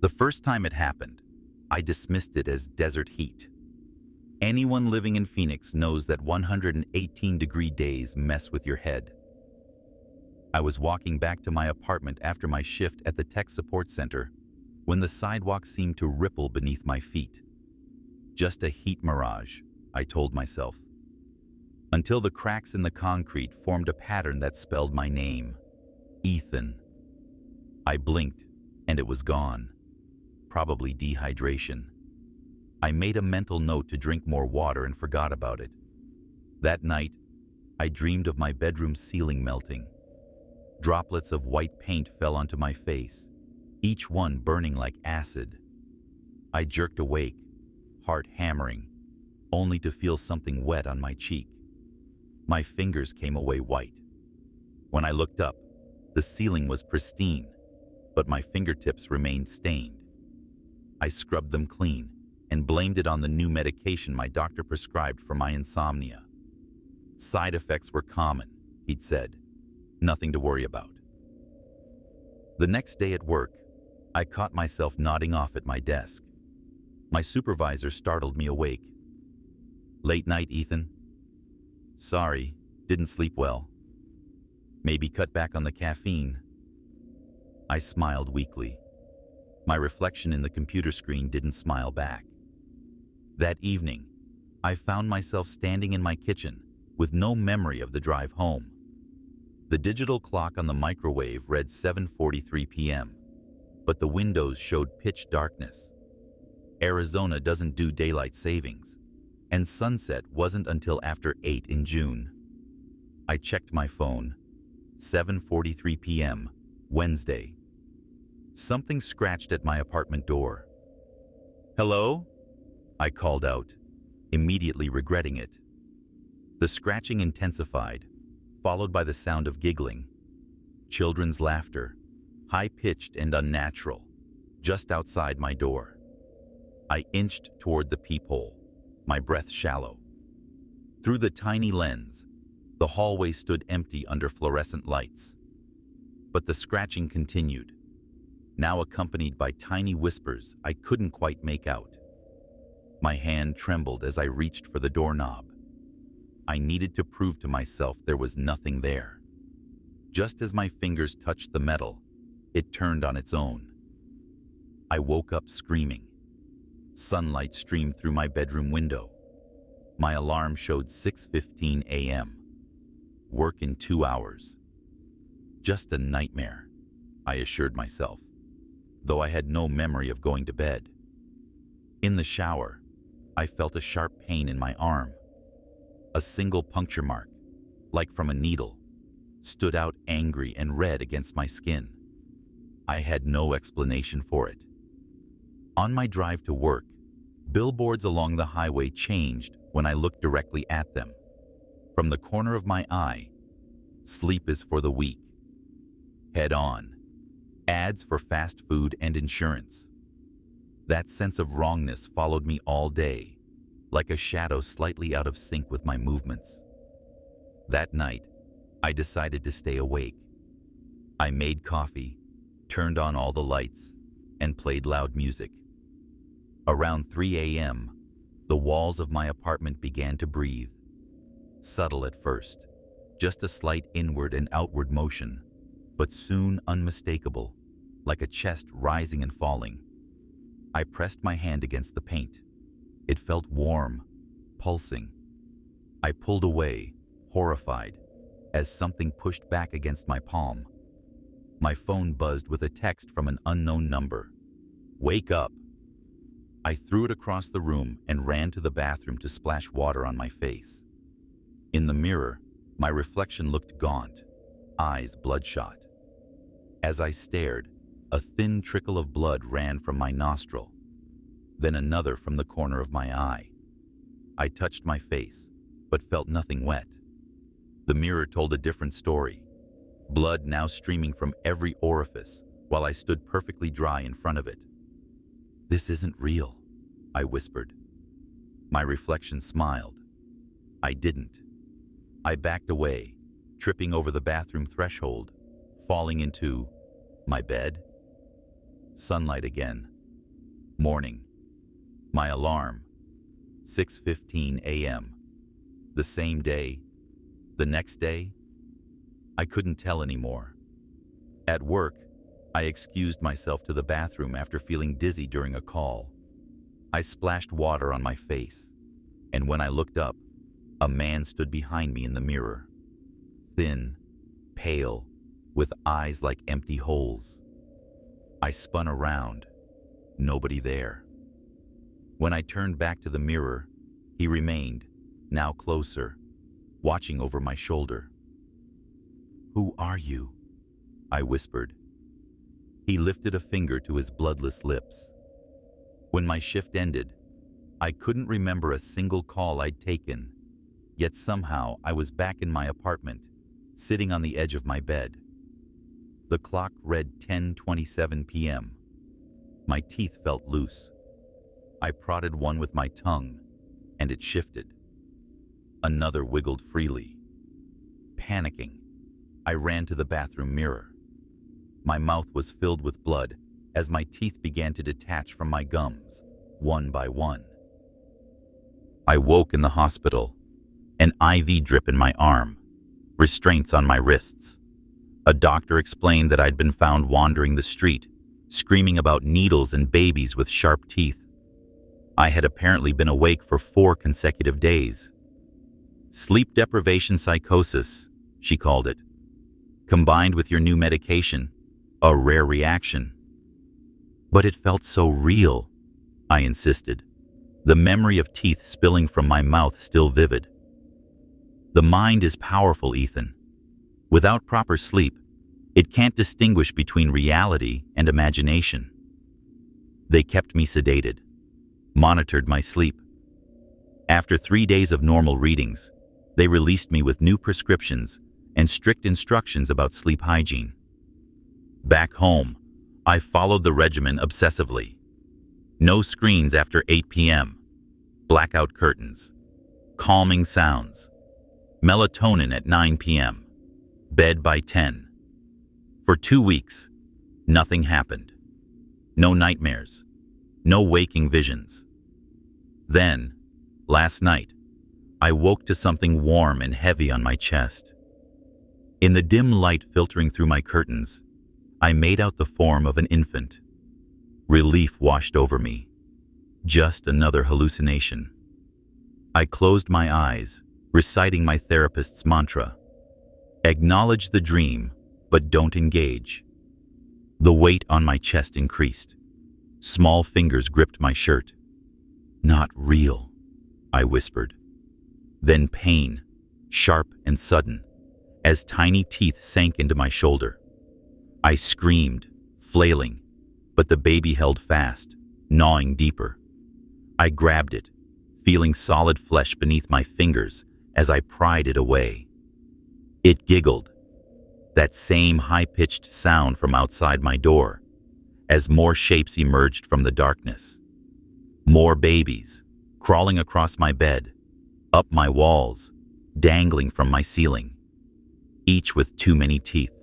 The first time it happened, I dismissed it as desert heat. Anyone living in Phoenix knows that 118-degree days mess with your head. I was walking back to my apartment after my shift at the tech support center when the sidewalk seemed to ripple beneath my feet. Just a heat mirage, I told myself, until the cracks in the concrete formed a pattern that spelled my name, Ethan. I blinked, and it was gone. Probably dehydration. I made a mental note to drink more water and forgot about it. That night, I dreamed of my bedroom ceiling melting. Droplets of white paint fell onto my face, each one burning like acid. I jerked awake, heart hammering, only to feel something wet on my cheek. My fingers came away white. When I looked up, the ceiling was pristine, but my fingertips remained stained. I scrubbed them clean and blamed it on the new medication my doctor prescribed for my insomnia. Side effects were common, he'd said. Nothing to worry about. The next day at work, I caught myself nodding off at my desk. My supervisor startled me awake. "Late night, Ethan?" "Sorry, didn't sleep well." "Maybe cut back on the caffeine." I smiled weakly. My reflection in the computer screen didn't smile back. That evening, I found myself standing in my kitchen with no memory of the drive home. The digital clock on the microwave read 7:43 p.m., but the windows showed pitch darkness. Arizona doesn't do daylight savings, and sunset wasn't until after 8 in June. I checked my phone. 7:43 p.m., Wednesday. Something scratched at my apartment door. "Hello?" I called out, immediately regretting it. The scratching intensified, followed by the sound of giggling. Children's laughter, high-pitched and unnatural, just outside my door. I inched toward the peephole, my breath shallow. Through the tiny lens, the hallway stood empty under fluorescent lights. But the scratching continued, now accompanied by tiny whispers I couldn't quite make out. My hand trembled as I reached for the doorknob. I needed to prove to myself there was nothing there. Just as my fingers touched the metal, it turned on its own. I woke up screaming. Sunlight streamed through my bedroom window. My alarm showed 6:15 a.m. Work in 2 hours. Just a nightmare, I assured myself, though I had no memory of going to bed. In the shower, I felt a sharp pain in my arm. A single puncture mark, like from a needle, stood out angry and red against my skin. I had no explanation for it. On my drive to work, billboards along the highway changed when I looked directly at them. From the corner of my eye, "Sleep is for the weak." Head on, ads for fast food and insurance. That sense of wrongness followed me all day, like a shadow slightly out of sync with my movements. That night, I decided to stay awake. I made coffee, turned on all the lights, and played loud music. Around 3 a.m., the walls of my apartment began to breathe. Subtle at first, just a slight inward and outward motion, but soon unmistakable, like a chest rising and falling. I pressed my hand against the paint. It felt warm, pulsing. I pulled away, horrified, as something pushed back against my palm. My phone buzzed with a text from an unknown number. "Wake up!" I threw it across the room and ran to the bathroom to splash water on my face. In the mirror, my reflection looked gaunt, eyes bloodshot. As I stared, a thin trickle of blood ran from my nostril, then another from the corner of my eye. I touched my face, but felt nothing wet. The mirror told a different story, blood now streaming from every orifice while I stood perfectly dry in front of it. "This isn't real," I whispered. My reflection smiled. I didn't. I backed away, tripping over the bathroom threshold, falling into my bed. Sunlight again, Morning. My alarm. 6:15 a.m. The same day. The next day. I couldn't tell anymore. At work, I excused myself to the bathroom after feeling dizzy during a call. I splashed water on my face, and when I looked up, a man stood behind me in the mirror. Thin, pale, with eyes like empty holes. I spun around. Nobody there. When I turned back to the mirror, he remained, now closer, watching over my shoulder. "Who are you?" I whispered. He lifted a finger to his bloodless lips. When my shift ended, I couldn't remember a single call I'd taken, yet somehow I was back in my apartment, sitting on the edge of my bed. The clock read 10:27 p.m. My teeth felt loose. I prodded one with my tongue, and it shifted. Another wiggled freely. Panicking, I ran to the bathroom mirror. My mouth was filled with blood as my teeth began to detach from my gums, one by one. I woke in the hospital, an IV drip in my arm, restraints on my wrists. A doctor explained that I'd been found wandering the street, screaming about needles and babies with sharp teeth. I had apparently been awake for 4 consecutive days. Sleep deprivation psychosis, she called it. Combined with your new medication, a rare reaction. But it felt so real, I insisted, the memory of teeth spilling from my mouth still vivid. The mind is powerful, Ethan. Without proper sleep, it can't distinguish between reality and imagination. They kept me sedated, monitored my sleep. After 3 days of normal readings, they released me with new prescriptions and strict instructions about sleep hygiene. Back home, I followed the regimen obsessively. No screens after 8 p.m., blackout curtains, calming sounds, melatonin at 9 p.m., bed by 10. For 2 weeks, nothing happened. No nightmares, no waking visions. Then, last night, I woke to something warm and heavy on my chest. In the dim light filtering through my curtains, I made out the form of an infant. Relief washed over me. Just another hallucination. I closed my eyes, reciting my therapist's mantra. Acknowledge the dream, but don't engage. The weight on my chest increased. Small fingers gripped my shirt. Not real, I whispered. Then pain, sharp and sudden, as tiny teeth sank into my shoulder. I screamed, flailing, but the baby held fast, gnawing deeper. I grabbed it, feeling solid flesh beneath my fingers as I pried it away. It giggled, that same high-pitched sound from outside my door, as more shapes emerged from the darkness. More babies, crawling across my bed, up my walls, dangling from my ceiling, each with too many teeth.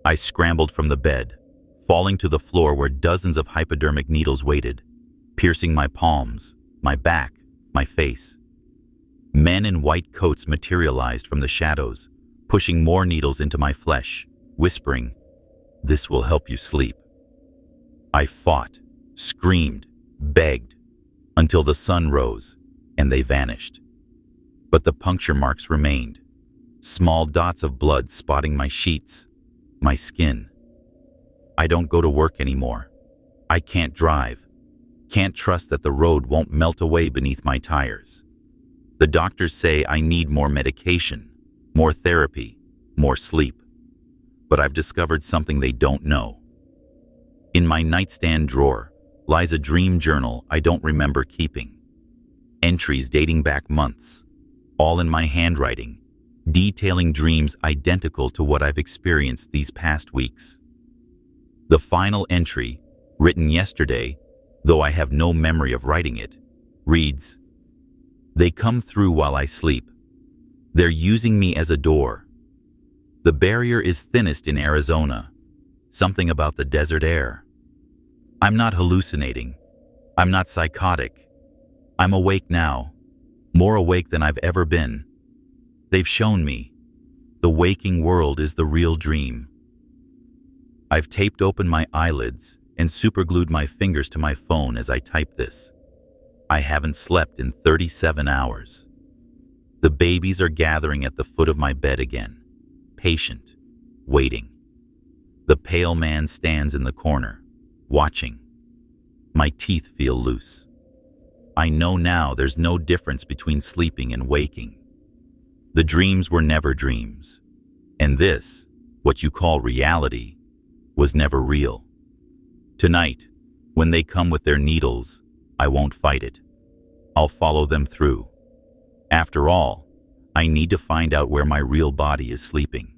I scrambled from the bed, falling to the floor where dozens of hypodermic needles waited, piercing my palms, my back, my face. Men in white coats materialized from the shadows, pushing more needles into my flesh, whispering, "This will help you sleep." I fought, screamed, begged, until the sun rose, and they vanished. But the puncture marks remained, small dots of blood spotting my sheets, my skin. I don't go to work anymore. I can't drive, can't trust that the road won't melt away beneath my tires. The doctors say I need more medication, more therapy, more sleep. But I've discovered something they don't know. In my nightstand drawer lies a dream journal I don't remember keeping. Entries dating back months, all in my handwriting, detailing dreams identical to what I've experienced these past weeks. The final entry, written yesterday, though I have no memory of writing it, reads, "They come through while I sleep. They're using me as a door. The barrier is thinnest in Arizona. Something about the desert air. I'm not hallucinating. I'm not psychotic. I'm awake now, more awake than I've ever been. They've shown me. The waking world is the real dream. I've taped open my eyelids and superglued my fingers to my phone as I type this. I haven't slept in 37 hours. The babies are gathering at the foot of my bed again, patient, waiting. The pale man stands in the corner, watching. My teeth feel loose. I know now there's no difference between sleeping and waking. The dreams were never dreams. And this, what you call reality, was never real. Tonight, when they come with their needles, I won't fight it. I'll follow them through. After all, I need to find out where my real body is sleeping.